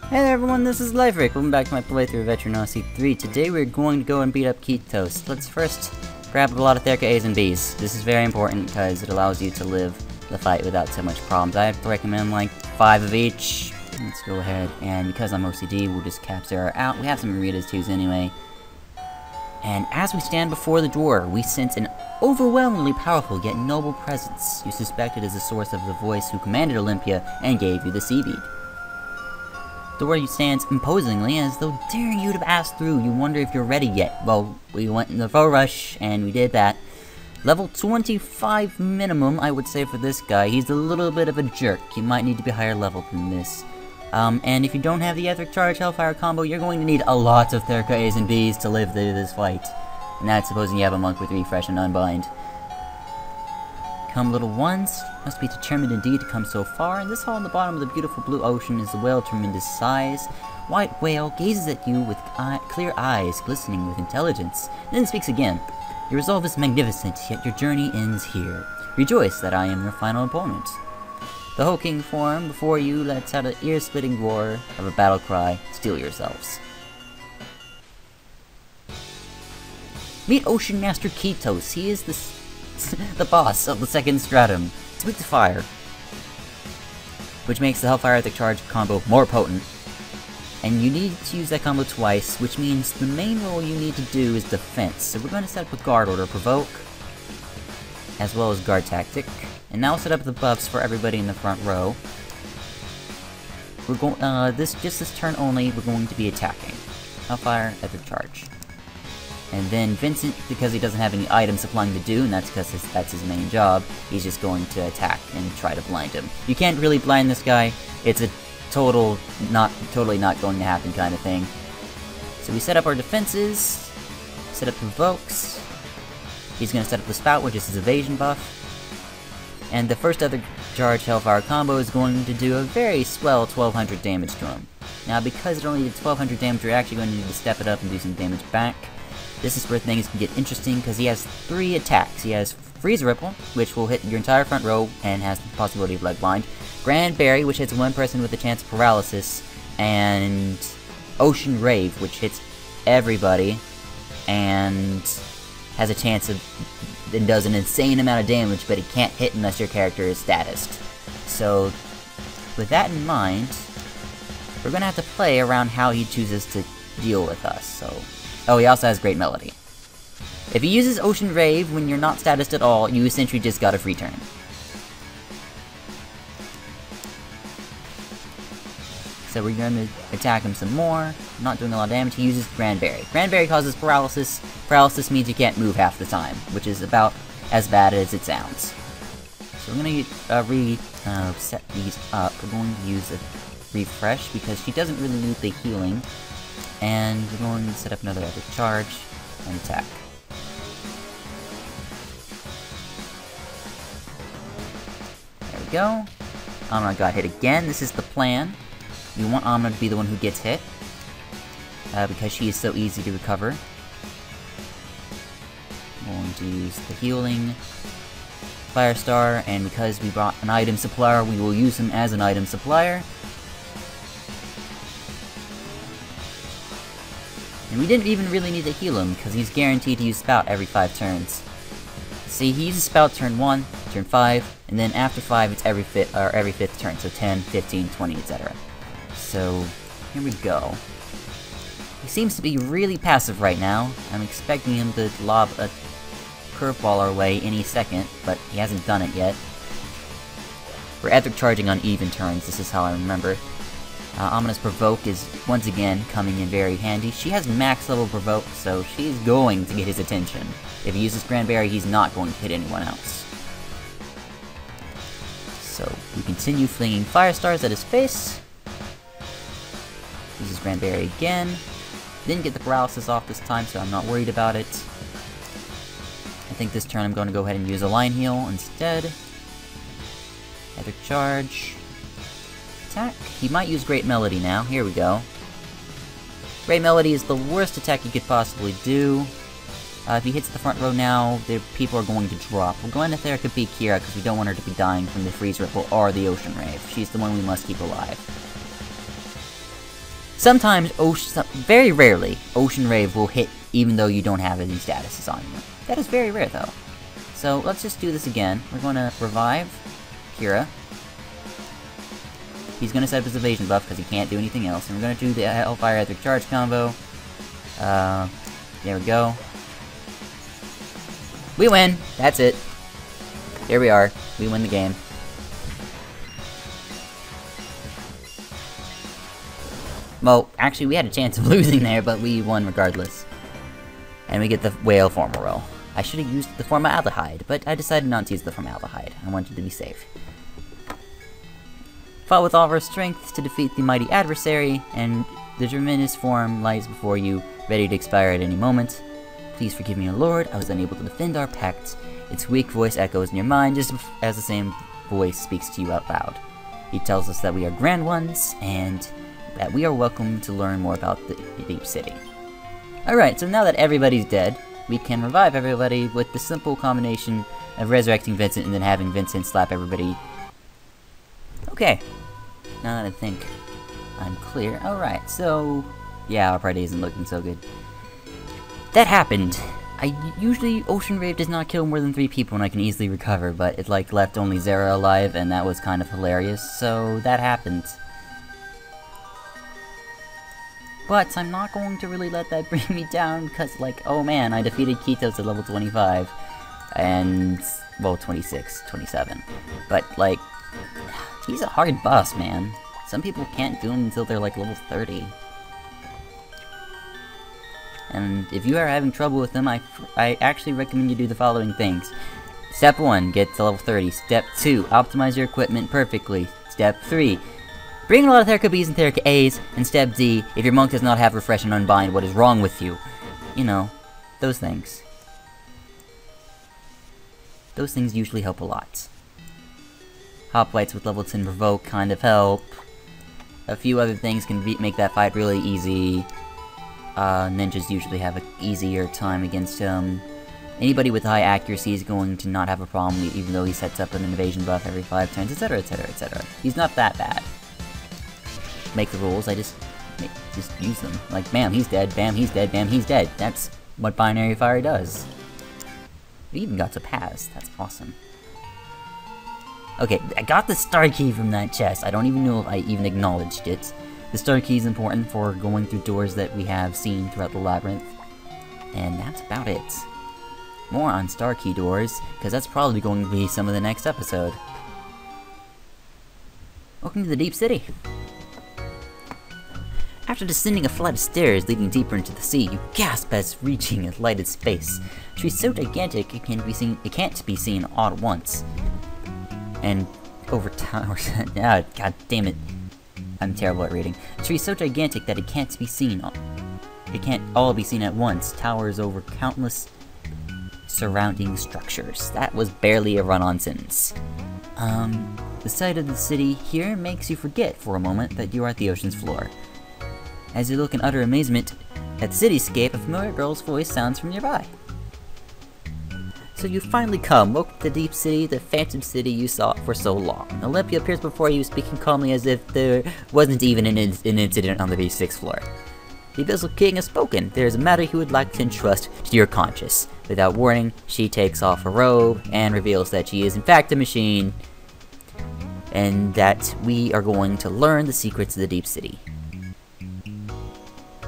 Hey there everyone, this is LifeRick. Welcome back to my playthrough of Etrian Odyssey 3. Today we're going to go and beat up Ketos. Let's first grab a lot of Therca A's and B's. This is very important because it allows you to live the fight without so much problems. I recommend like 5 of each. Let's go ahead, and because I'm OCD, we'll just cap Zera out. We have some Maritas 2s anyway. And as we stand before the door, we sense an overwhelmingly powerful yet noble presence. You suspect it is the source of the voice who commanded Olympia and gave you the seaweed. The door stands imposingly, as though daring you to pass through. You wonder if you're ready yet. Well, we went in the full rush, and we did that. Level 25 minimum, I would say, for this guy. He's a little bit of a jerk. You might need to be higher level than this. And if you don't have the Epic Charge Hellfire combo, you're going to need a lot of Therca A's and B's to live through this fight. And that's supposing you have a monk with Refresh and Unbind. Come little ones, must be determined indeed to come so far. In this hall in the bottom of the beautiful blue ocean is a whale of tremendous size. White whale gazes at you with clear eyes glistening with intelligence, and then speaks again. Your resolve is magnificent, yet your journey ends here. Rejoice that I am your final opponent. The hulking form before you lets out an ear-splitting roar of a battle cry. Steel yourselves. Meet Ocean Master Ketos. He is the boss of the second stratum. It's weak to fire, which makes the Hellfire Epic Charge combo more potent. And you need to use that combo twice, which means the main role you need to do is defense. So we're going to set up a guard order, provoke, as well as guard tactic. And now we'll set up the buffs for everybody in the front row. We're going just this turn only. We're going to be attacking Hellfire Epic Charge. And then Vincent, because he doesn't have any items supplying to do, and that's because that's his main job, he's just going to attack and try to blind him. You can't really blind this guy. It's a totally not going to happen kind of thing. So we set up our defenses, set up provokes. He's going to set up the spout, which is his evasion buff. And the first other charge Hellfire combo is going to do a very swell 1200 damage to him. Now, because it only did 1200 damage, you're actually going to need to step it up and do some damage back. This is where things can get interesting, because he has 3 attacks. He has Freeze Ripple, which will hit your entire front row and has the possibility of leg blind. Grand Berry, which hits one person with a chance of paralysis. And Ocean Rave, which hits everybody and has a chance of, and does an insane amount of damage, but it can't hit unless your character is statused. So, with that in mind, we're going to have to play around how he chooses to deal with us. So, oh, he also has Great Melody. If he uses Ocean Rave when you're not statused at all, you essentially just got a free turn. So we're going to attack him some more. Not doing a lot of damage. He uses Grand Berry. Grand Berry causes paralysis. Paralysis means you can't move half the time, which is about as bad as it sounds. So we're going to set these up. We're going to use a refresh because she doesn't really need the healing. And we're going to set up another epic charge and attack. There we go. Amna got hit again. This is the plan. You want Amna to be the one who gets hit, because she is so easy to recover. I'm going to use the healing Firestar, and because we brought an item supplier, we will use him as an item supplier. And we didn't even really need to heal him, because he's guaranteed to use Spout every 5 turns. See, he uses Spout turn 1, turn 5, and then after 5 it's every 5th turn, so 10, 15, 20, etc. So, here we go. He seems to be really passive right now. I'm expecting him to lob a curveball our way any second, but he hasn't done it yet. We're epic charging on even turns, this is how I remember. Amina's Provoke is, once again, coming in very handy. She has max level Provoke, so she's going to get his attention. If he uses Grand Berry, he's not going to hit anyone else. So, we continue flinging Firestars at his face. Uses Grand Berry again. Didn't get the paralysis off this time, so I'm not worried about it. I think this turn I'm going to go ahead and use a Line Heal instead. Epic Charge. Attack. He might use Great Melody now. Here we go. Great Melody is the worst attack you could possibly do. If he hits the front row now, the people are going to drop. We're going to Therca B Kira because we don't want her to be dying from the Freeze Ripple or the Ocean Rave. She's the one we must keep alive. Sometimes, very rarely, Ocean Rave will hit even though you don't have any statuses on you. That is very rare though. So let's just do this again. We're going to revive Kira. He's going to set up his evasion buff because he can't do anything else. And we're going to do the Hellfire Electric Charge combo. There we go. We win! That's it. Here we are. We win the game. Well, actually we had a chance of losing there, but we won regardless. And we get the whale formal. I should have used the formaldehyde, but I decided not to use the formaldehyde. I wanted to be safe. Fought with all of our strength to defeat the mighty adversary, and the tremendous form lies before you, ready to expire at any moment. Please forgive me, O Lord, I was unable to defend our pact. Its weak voice echoes in your mind, just as the same voice speaks to you out loud. He tells us that we are grand ones, and that we are welcome to learn more about the Deep City. Alright, so now that everybody's dead, we can revive everybody with the simple combination of resurrecting Vincent and then having Vincent slap everybody. Okay, now that I think I'm clear. Alright, so yeah, our party isn't looking so good. That happened. Usually Ocean Rave does not kill more than 3 people and I can easily recover, but it like left only Zera alive and that was kind of hilarious, so that happened. But I'm not going to really let that bring me down, because, like, oh man, I defeated Ketos at level 25, and, well, 26, 27. But, like, he's a hard boss, man. Some people can't do him until they're, like, level 30. And if you are having trouble with him, I actually recommend you do the following things. Step 1, get to level 30. Step 2, optimize your equipment perfectly. Step 3, bring a lot of Therica Bs and Therica As, and Step D, if your monk does not have Refresh and Unbind, what is wrong with you? You know, those things. Those things usually help a lot. Hoplites with level 10 Provoke kind of help. A few other things can make that fight really easy. Ninjas usually have an easier time against him. Anybody with high accuracy is going to not have a problem, even though he sets up an evasion buff every 5 turns, etc, etc, etc. He's not that bad. Make the rules, I just use them. Like, bam, he's dead, bam, he's dead, bam, he's dead. That's what Binary Fire does. We even got to pass, that's awesome. Okay, I got the star key from that chest. I don't even know if I even acknowledged it. The star key is important for going through doors that we have seen throughout the labyrinth. And that's about it. More on star key doors, because that's probably going to be some of the next episode. Welcome to the Deep City. After descending a flight of stairs leading deeper into the sea, you gasp as reaching a lighted space. A tree so gigantic it can't be seen all at once. And over towers. Ah, god damn it. I'm terrible at reading. A tree so gigantic that it can't be seen. It can't all be seen at once. Towers over countless surrounding structures. That was barely a run-on sentence. The sight of the city here makes you forget for a moment that you are at the ocean's floor. As you look in utter amazement at the cityscape, a familiar girl's voice sounds from nearby. So you finally come, woke the Deep City, the phantom city you sought for so long. Olympia appears before you, speaking calmly as if there wasn't even an incident on the 6th floor. The Abyssal King has spoken. There is a matter he would like to entrust to your conscience. Without warning, she takes off her robe and reveals that she is in fact a machine, and that we are going to learn the secrets of the Deep City.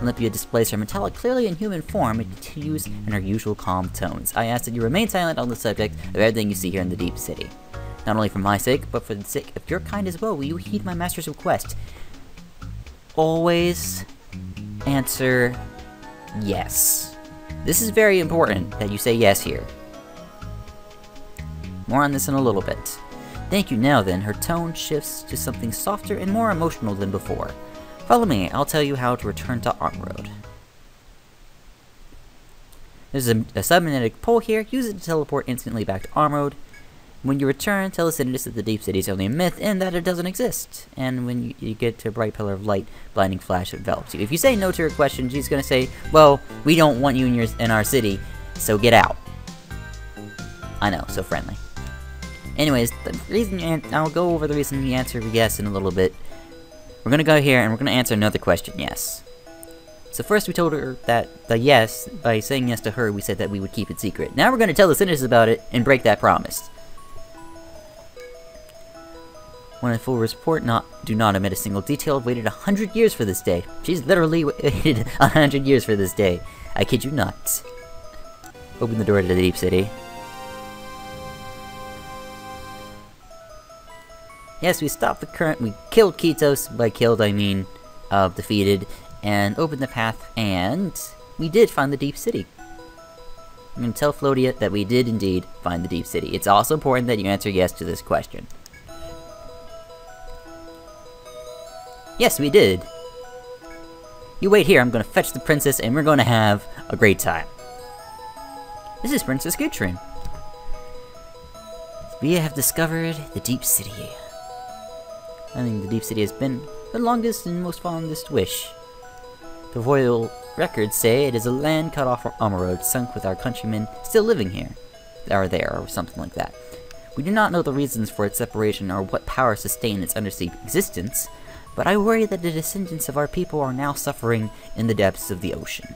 Olympia displays her metallic, clearly in human form and continues in her usual calm tones. I ask that you remain silent on the subject of everything you see here in the Deep City. Not only for my sake, but for the sake of your kind as well, will you heed my master's request? Always answer yes. This is very important that you say yes here. More on this in a little bit. Thank you. Now then, her tone shifts to something softer and more emotional than before. Follow me, I'll tell you how to return to Armroad. There's a cybernetic pole here, use it to teleport instantly back to Armroad. When you return, tell the citizens that the Deep City is only a myth and that it doesn't exist. And when you get to a bright pillar of light, blinding flash envelops you. If you say no to her question, she's gonna say, well, we don't want you in our city, so get out. I know, so friendly. Anyways, the reason I'll go over the reason you answer yes in a little bit. We're gonna go here and we're gonna answer another question, yes. So first we told her that the yes, by saying yes to her, we said that we would keep it secret. Now we're gonna tell the citizens about it and break that promise. When a full report, do not omit a single detail. I've waited 100 years for this day. She's literally waited 100 years for this day. I kid you not. Open the door to the Deep City. Yes, we stopped the current. We killed Ketos. By killed, I mean defeated. And opened the path, and we did find the Deep City. I'm going to tell Flodia that we did indeed find the Deep City. It's also important that you answer yes to this question. Yes, we did. You wait here, I'm going to fetch the princess, and we're going to have a great time. This is Princess Etrian. We have discovered the Deep City. I think the Deep City has been the longest and most fondest wish. The royal records say it is a land cut off our road, sunk with our countrymen still living here. Or there, or something like that. We do not know the reasons for its separation or what power sustained its undersea existence, but I worry that the descendants of our people are now suffering in the depths of the ocean.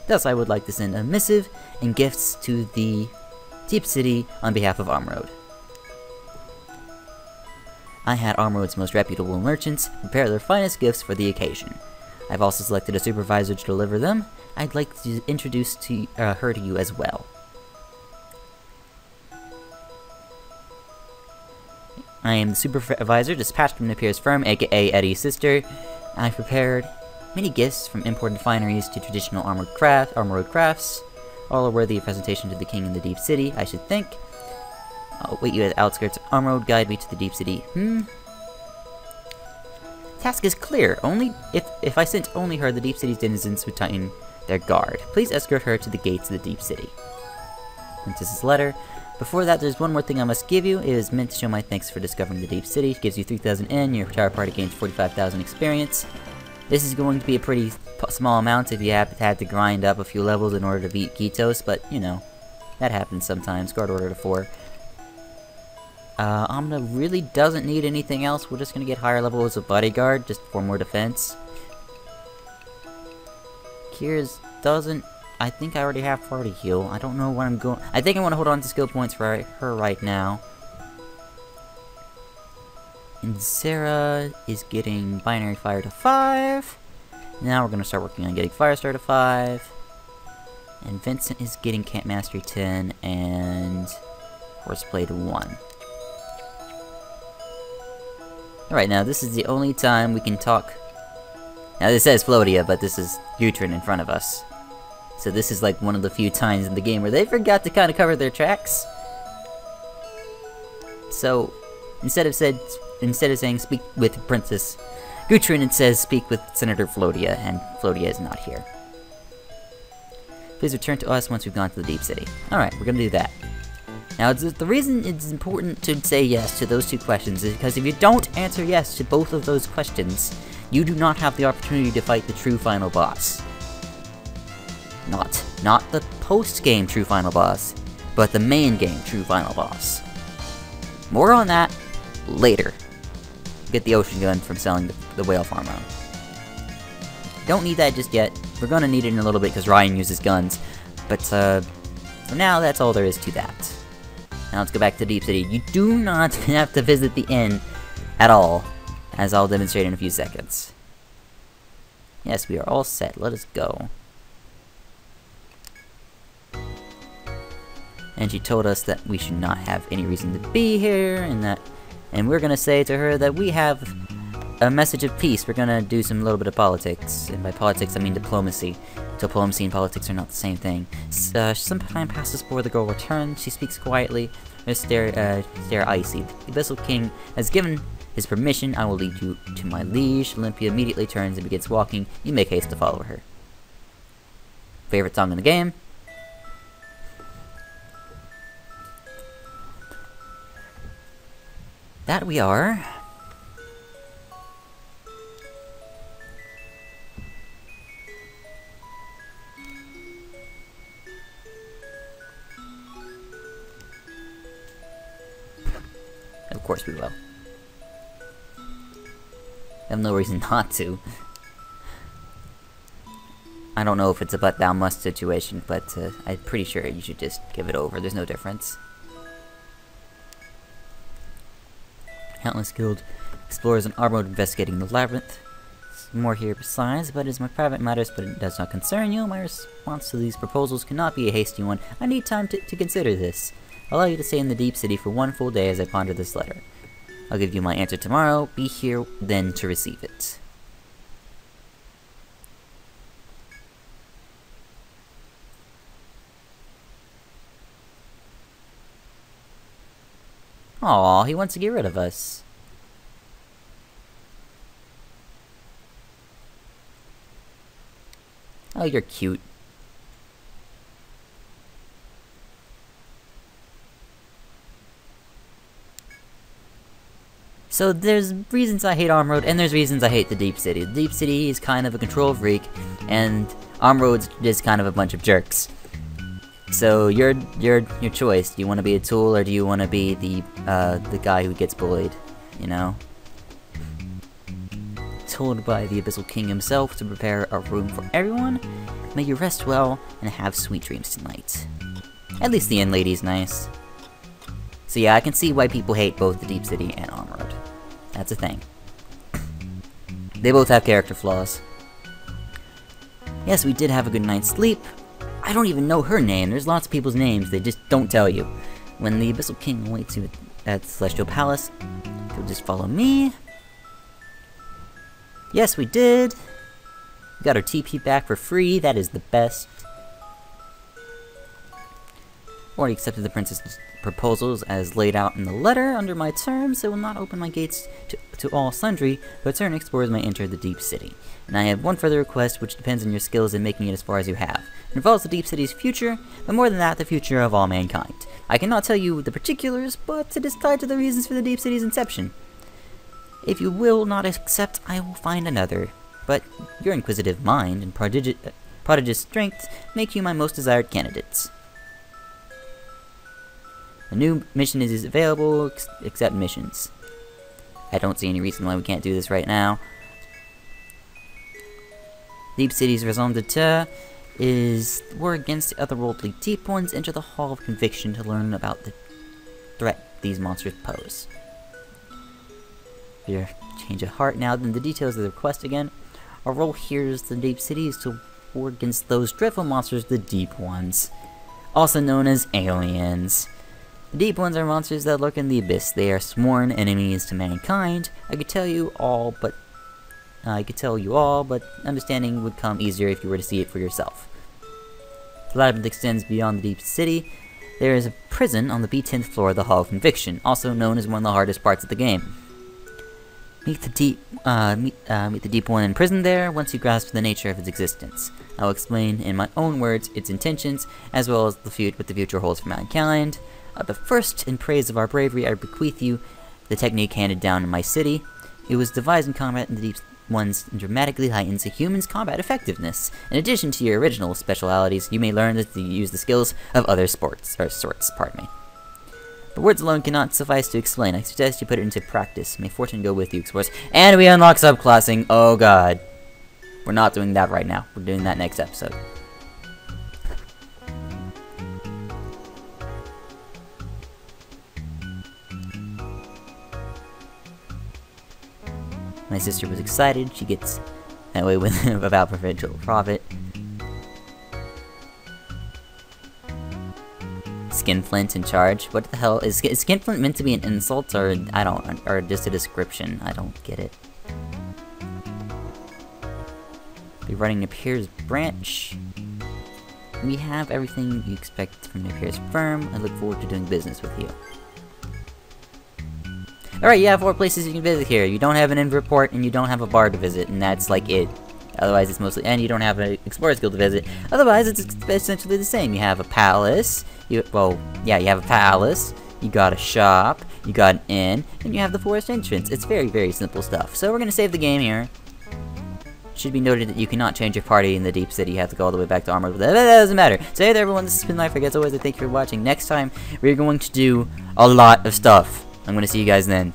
Thus, I would like to send a missive and gifts to the Deep City on behalf of Armroad. I had Armroad's most reputable merchants prepare their finest gifts for the occasion. I've also selected a supervisor to deliver them. I'd like to introduce her to you as well. I am the supervisor dispatched from Napier's firm, aka Eddie's sister. I've prepared many gifts from imported fineries to traditional armored crafts. All are worthy of presentation to the king in the Deep City, I should think. I'll wait you at the outskirts. Armroad, guide me to the Deep City. Task is clear. Only if I sent only her, the Deep City's denizens would tighten their guard. Please escort her to the gates of the Deep City. Princess's letter. Before that, there's one more thing I must give you. It is meant to show my thanks for discovering the Deep City. It gives you 3,000 N. Your entire party gains 45,000 experience. This is going to be a pretty small amount if you had to grind up a few levels in order to beat Ketos, but you know, that happens sometimes. Guard order to 4. Amna really doesn't need anything else. We're just gonna get higher levels of bodyguard, just for more defense. Kira's doesn't... I think I already have party heal. I don't know what I'm going... I think I want to hold on to skill points for her right now. And Zera is getting binary fire to 5. Now we're gonna start working on getting Firestar to 5. And Vincent is getting Camp Mastery 10 and Horseplay to 1. Alright, now this is the only time we can talk. Now this says Flodia, but this is Etrian in front of us. So this is like one of the few times in the game where they forgot to kind of cover their tracks. So instead of saying speak with Princess Etrian, it says speak with Senator Flodia, and Flodia is not here. Please return to us once we've gone to the Deep City. Alright, we're gonna do that. Now, the reason it's important to say yes to those two questions is because if you don't answer yes to both of those questions, you do not have the opportunity to fight the true final boss. Not the post-game true final boss, but the main game true final boss. More on that later. Get the ocean gun from selling the whale farm round. Don't need that just yet. We're gonna need it in a little bit because Ryan uses guns, but for now, that's all there is to that. Now let's go back to Deep City. You do not have to visit the inn at all, as I'll demonstrate in a few seconds. Yes, we are all set. Let us go. And she told us that we should not have any reason to be here, and we're gonna say to her that we have a message of peace. We're gonna do some little bit of politics, and by politics I mean diplomacy. Diplomacy and politics are not the same thing. Some time passes before the girl returns. She speaks quietly, stare icy. The Abyssal King has given his permission. I will lead you to my liege. Olympia immediately turns and begins walking. You make haste to follow her. Favorite song in the game? That we are. Of course we will. I have no reason not to. I don't know if it's a but thou must situation, but I'm pretty sure you should just give it over. There's no difference. Countless Guild explorers and armored investigating the labyrinth. More here besides, but it is my private matters, but it does not concern you. My response to these proposals cannot be a hasty one. I need time to consider this. I'll allow you to stay in the Deep City for one full day as I ponder this letter. I'll give you my answer tomorrow. Be here then to receive it. Aw, he wants to get rid of us. Oh, you're cute. So there's reasons I hate Armroad, and there's reasons I hate the Deep City. The Deep City is kind of a control freak, and Armroad's just kind of a bunch of jerks. So your choice. Do you want to be a tool, or do you want to be the guy who gets bullied? You know. Told by the Abyssal King himself to prepare a room for everyone. May you rest well and have sweet dreams tonight. At least the Inn Lady's nice. So yeah, I can see why people hate both the Deep City and Armroad. That's a thing. They both have character flaws. Yes, we did have a good night's sleep. I don't even know her name. There's lots of people's names, they just don't tell you. When the Abyssal King awaits you at the Celestial Palace, you'll just follow me. Yes, we did. We got our TP back for free. That is the best. Already accepted the princess's proposals as laid out in the letter. Under my terms, I will not open my gates to all sundry, but certain explorers may enter the Deep City. And I have one further request, which depends on your skills in making it as far as you have. It involves the Deep City's future, but more than that, the future of all mankind. I cannot tell you the particulars, but it is tied to the reasons for the Deep City's inception. If you will not accept, I will find another. But your inquisitive mind and prodigious strength make you my most desired candidates. A new mission is available, accept missions. I don't see any reason why we can't do this right now. Deep City's raison d'etre is war against the otherworldly deep ones. Enter the Hall of Conviction to learn about the threat these monsters pose. Your change of heart now, then the details of the request again. Our role here is the Deep City is to war against those dreadful monsters, the Deep Ones, also known as aliens. The Deep Ones are monsters that lurk in the abyss. They are sworn enemies to mankind. I could tell you all, but understanding would come easier if you were to see it for yourself. The labyrinth extends beyond the Deep City. There is a prison on the B10th floor of the Hall of Conviction, also known as one of the hardest parts of the game. Meet the Deep One in prison there once you grasp the nature of its existence. I'll explain in my own words its intentions, as well as what the future holds for mankind. But first, in praise of our bravery, I bequeath you the technique handed down in my city. It was devised in combat in the Deep Ones and dramatically heightens a human's combat effectiveness. In addition to your original specialities, you may learn to use the skills of other sorts. But words alone cannot suffice to explain. I suggest you put it into practice. May fortune go with you, explorers. And we unlock subclassing. Oh god. We're not doing that right now. We're doing that next episode. My sister was excited. She gets that way with about provincial profit. Skinflint in charge. What the hell is Skinflint meant to be an insult, or or just a description? I don't get it. Be running Napier's branch. We have everything you expect from Napier's firm. I look forward to doing business with you. Alright, you have 4 places you can visit here. You don't have an Inv report, and you don't have a bar to visit, and that's like it. Otherwise, it's mostly... And you don't have an Explorer's Guild to visit. Otherwise, it's essentially the same. You have a palace. You have a palace. You got a shop. You got an inn. And you have the forest entrance. It's very, very simple stuff. So we're going to save the game here. Should be noted that you cannot change your party in the Deep City. You have to go all the way back to Armor. But that doesn't matter. So hey there, everyone. This has been Life. As always, I thank you for watching. Next time, we're going to do a lot of stuff. I'm going to see you guys then.